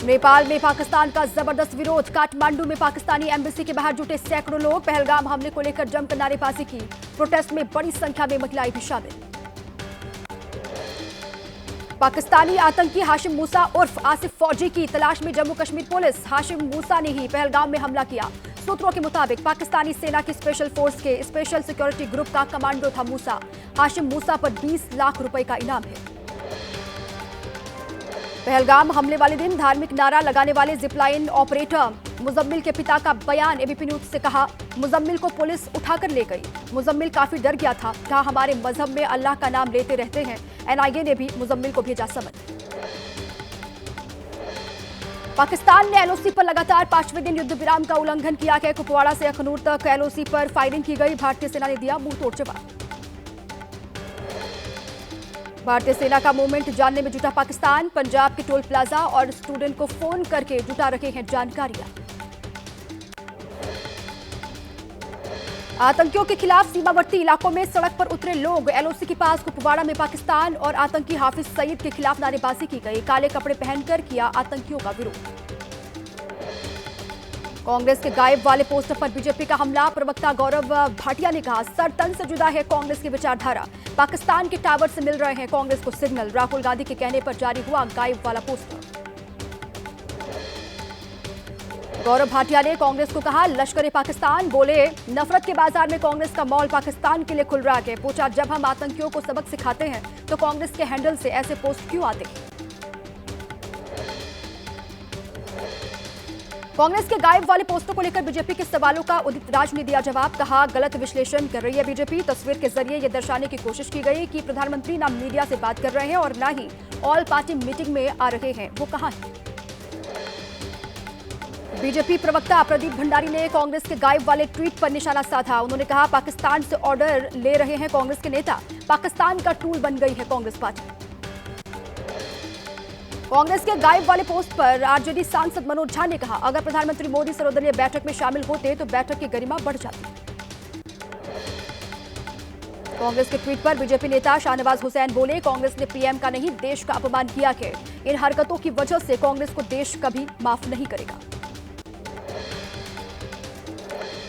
नेपाल में पाकिस्तान का जबरदस्त विरोध। काठमांडू में पाकिस्तानी एम्बेसी के बाहर जुटे सैकड़ों लोग। पहलगाम हमले को लेकर जमकर नारेबाजी की। प्रोटेस्ट में बड़ी संख्या में महिलाएं भी शामिल। पाकिस्तानी आतंकी हाशिम मूसा उर्फ आसिफ फौजी की तलाश में जम्मू कश्मीर पुलिस। हाशिम मूसा ने ही पहलगाम में हमला किया। सूत्रों के मुताबिक पाकिस्तानी सेना की स्पेशल फोर्स के स्पेशल सिक्योरिटी ग्रुप का कमांडो था मूसा। हाशिम मूसा पर 20 लाख रुपए का इनाम है। पहलगाम हमले वाले दिन धार्मिक नारा लगाने वाले जिपलाइन ऑपरेटर मुजम्मिल के पिता का बयान एबीपी न्यूज से कहा। मुजम्मिल को पुलिस उठाकर ले गई। मुजम्मिल काफी डर गया था, कहा हमारे मजहब में अल्लाह का नाम लेते रहते हैं। एनआईए ने भी मुजम्मिल को भेजा समन। पाकिस्तान ने एलओसी पर लगातार 5वें दिन युद्ध विराम का उल्लंघन किया है। कुपवाड़ा से अखनूर तक एलओसी पर फायरिंग की गई। भारतीय सेना ने दिया मुंहतोड़ जवाब। भारतीय सेना का मूवमेंट जानने में जुटा पाकिस्तान। पंजाब के टोल प्लाजा और स्टूडेंट को फोन करके जुटा रखे हैं जानकारियां। आतंकियों के खिलाफ सीमावर्ती इलाकों में सड़क पर उतरे लोग। एलओसी के पास कुपवाड़ा में पाकिस्तान और आतंकी हाफिज सईद के खिलाफ नारेबाजी की गई। काले कपड़े पहनकर किया आतंकियों का विरोध। कांग्रेस के गायब वाले पोस्टर पर बीजेपी का हमला। प्रवक्ता गौरव भाटिया ने कहा सर तन से जुदा है कांग्रेस की विचारधारा। पाकिस्तान के टावर से मिल रहे हैं कांग्रेस को सिग्नल। राहुल गांधी के कहने पर जारी हुआ गायब वाला पोस्टर। गौरव भाटिया ने कांग्रेस को कहा लश्कर पाकिस्तान। बोले नफरत के बाजार में कांग्रेस का मॉल पाकिस्तान के लिए खुल रहा है। पूछा जब हम आतंकियों को सबक सिखाते हैं तो कांग्रेस के हैंडल से ऐसे पोस्ट क्यों आते हैं। कांग्रेस के गायब वाले पोस्टों को लेकर बीजेपी के सवालों का उदित राज ने दिया जवाब। कहा गलत विश्लेषण कर रही है बीजेपी। तस्वीर के जरिए यह दर्शाने की कोशिश की गई कि प्रधानमंत्री ना मीडिया से बात कर रहे हैं और ना ही ऑल पार्टी मीटिंग में आ रहे हैं। वो कहां है। बीजेपी प्रवक्ता प्रदीप भंडारी ने कांग्रेस के गायब वाले ट्वीट पर निशाना साधा। उन्होंने कहा पाकिस्तान से ऑर्डर ले रहे हैं कांग्रेस के नेता। पाकिस्तान का टूल बन गई है कांग्रेस पार्टी। कांग्रेस के गायब वाले पोस्ट पर आरजेडी सांसद मनोज झा ने कहा अगर प्रधानमंत्री मोदी सर्वदलीय बैठक में शामिल होते तो बैठक की गरिमा बढ़ जाती। कांग्रेस के ट्वीट पर बीजेपी नेता शाहनवाज हुसैन बोले कांग्रेस ने पीएम का नहीं देश का अपमान किया है। इन हरकतों की वजह से कांग्रेस को देश कभी माफ नहीं करेगा।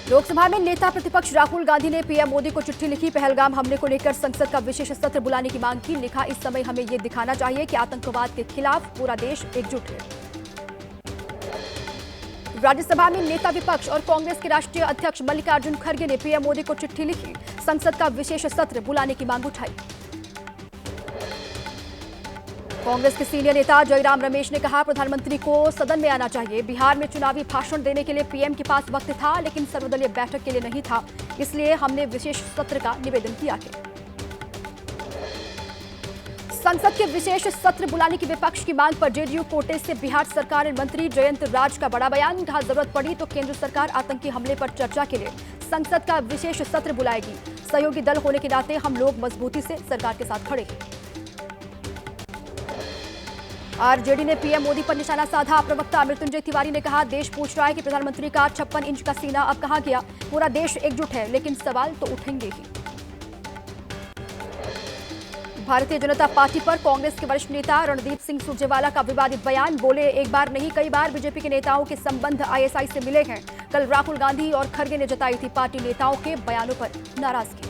लोकसभा में नेता प्रतिपक्ष राहुल गांधी ने पीएम मोदी को चिट्ठी लिखी। पहलगाम हमले को लेकर संसद का विशेष सत्र बुलाने की मांग की। लिखा इस समय हमें यह दिखाना चाहिए कि आतंकवाद के खिलाफ पूरा देश एकजुट है। राज्यसभा में नेता विपक्ष और कांग्रेस के राष्ट्रीय अध्यक्ष मल्लिकार्जुन खड़गे ने पीएम मोदी को चिट्ठी लिखी। संसद का विशेष सत्र बुलाने की मांग उठाई। कांग्रेस के सीनियर नेता जयराम रमेश ने कहा प्रधानमंत्री को सदन में आना चाहिए। बिहार में चुनावी भाषण देने के लिए पीएम के पास वक्त था लेकिन सर्वदलीय बैठक के लिए नहीं था, इसलिए हमने विशेष सत्र का निवेदन किया है। संसद के विशेष सत्र बुलाने की विपक्ष की मांग पर जेडीयू कोटे से बिहार सरकार मंत्री जयंत राज का बड़ा बयान। कहा जरूरत पड़ी तो केंद्र सरकार आतंकी हमले पर चर्चा के लिए संसद का विशेष सत्र बुलाएगी। सहयोगी दल होने के नाते हम लोग मजबूती से सरकार के साथ खड़े हैं। आरजेडी ने पीएम मोदी पर निशाना साधा। प्रवक्ता मृत्युंजय तिवारी ने कहा देश पूछ रहा है कि प्रधानमंत्री का 56 इंच का सीना अब कहां गया। पूरा देश एकजुट है लेकिन सवाल तो उठेंगे ही। भारतीय जनता पार्टी पर कांग्रेस के वरिष्ठ नेता रणदीप सिंह सुरजेवाला का विवादित बयान। बोले एक बार नहीं कई बार बीजेपी के नेताओं के संबंध आईएसआई से मिले हैं। कल राहुल गांधी और खड़गे ने जताई थी पार्टी नेताओं के बयानों पर नाराजगी।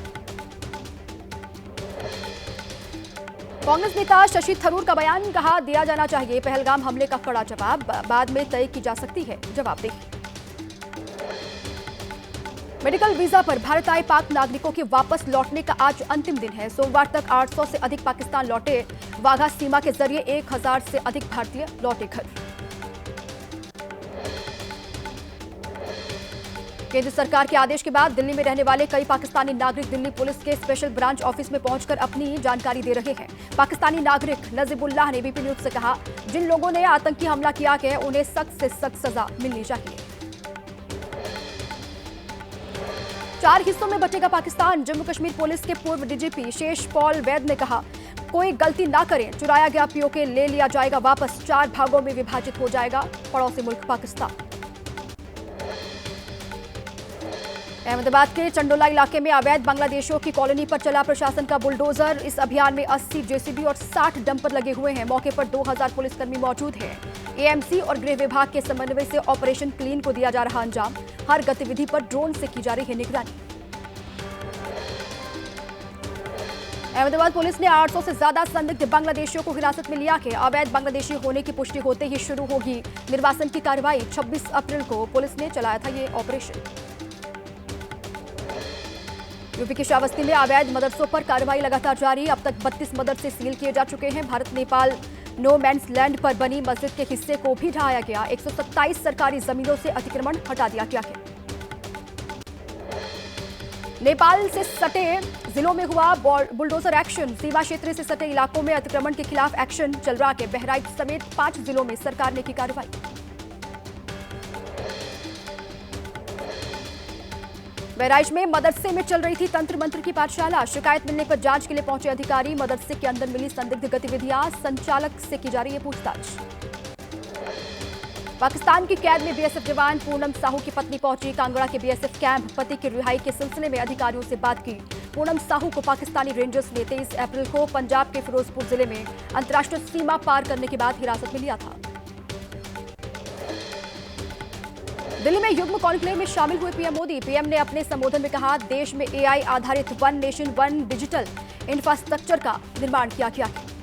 कांग्रेस नेता शशि थरूर का बयान। कहा दिया जाना चाहिए पहलगाम हमले का कड़ा जवाब, बाद में तय की जा सकती है जवाबदेही। मेडिकल वीजा पर भारत आए पाक नागरिकों के वापस लौटने का आज अंतिम दिन है। सोमवार तक 800 से अधिक पाकिस्तान लौटे। वाघा सीमा के जरिए 1000 से अधिक भारतीय लौटे घर। केंद्र सरकार के आदेश के बाद दिल्ली में रहने वाले कई पाकिस्तानी नागरिक दिल्ली पुलिस के स्पेशल ब्रांच ऑफिस में पहुंचकर अपनी जानकारी दे रहे हैं। पाकिस्तानी नागरिक नजीबुल्लाह ने एबीपी न्यूज से कहा जिन लोगों ने आतंकी हमला किया है उन्हें सख्त से सख्त सजा मिलनी चाहिए। 4 हिस्सों में बटेगा पाकिस्तान। जम्मू कश्मीर पुलिस के पूर्व डीजीपी शेष पॉल वैद ने कहा कोई गलती ना करें, चुराया गया पीओके ले लिया जाएगा वापस। 4 भागों में विभाजित हो जाएगा पड़ोसी मुल्क पाकिस्तान। अहमदाबाद के चंडोला इलाके में अवैध बांग्लादेशियों की कॉलोनी पर चला प्रशासन का बुलडोजर। इस अभियान में 80 जेसीबी और 60 डंपर लगे हुए हैं। मौके पर 2000 पुलिसकर्मी मौजूद हैं। एएमसी और गृह विभाग के समन्वय से ऑपरेशन क्लीन को दिया जा रहा अंजाम। हर गतिविधि पर ड्रोन से की जा रही है निगरानी। अहमदाबाद पुलिस ने 800 से ज्यादा संदिग्ध बांग्लादेशियों को हिरासत में लिया है। अवैध बांग्लादेशी होने की पुष्टि होते ही शुरू होगी निर्वासन की कार्रवाई। 26 अप्रैल को पुलिस ने चलाया था ये ऑपरेशन। यूपी के श्रावस्ती में अवैध मदरसों पर कार्रवाई लगातार जारी। अब तक 32 मदरसे सील किए जा चुके हैं। Bharat Nepal no man's land पर बनी मस्जिद के हिस्से को भी ढहाया गया। 127 सरकारी जमीनों से अतिक्रमण हटा दिया गया है। नेपाल से सटे जिलों में हुआ बुलडोजर एक्शन। सीमा क्षेत्र से सटे इलाकों में अतिक्रमण के खिलाफ एक्शन चल रहा है। बहराइच समेत 5 जिलों में सरकार ने की कार्रवाई। बहराइच में मदरसे में चल रही थी तंत्र मंत्र की पाठशाला। शिकायत मिलने पर जांच के लिए पहुंचे अधिकारी। मदरसे के अंदर मिली संदिग्ध गतिविधियां, संचालक से की जा रही है पूछताछ। पाकिस्तान की कैद में बीएसएफ जवान पूनम साहू की पत्नी पहुंची कांगड़ा के बीएसएफ कैंप। पति की रिहाई के सिलसिले में अधिकारियों से बात की। पूनम साहू को पाकिस्तानी रेंजर्स ने 23 अप्रैल को पंजाब के फिरोजपुर जिले में अंतर्राष्ट्रीय सीमा पार करने के बाद हिरासत में लिया था। दिल्ली में युग्म कॉन्क्लेव में शामिल हुए पीएम मोदी। पीएम ने अपने संबोधन में कहा, देश में एआई आधारित one nation one digital infrastructure का निर्माण किया गया है।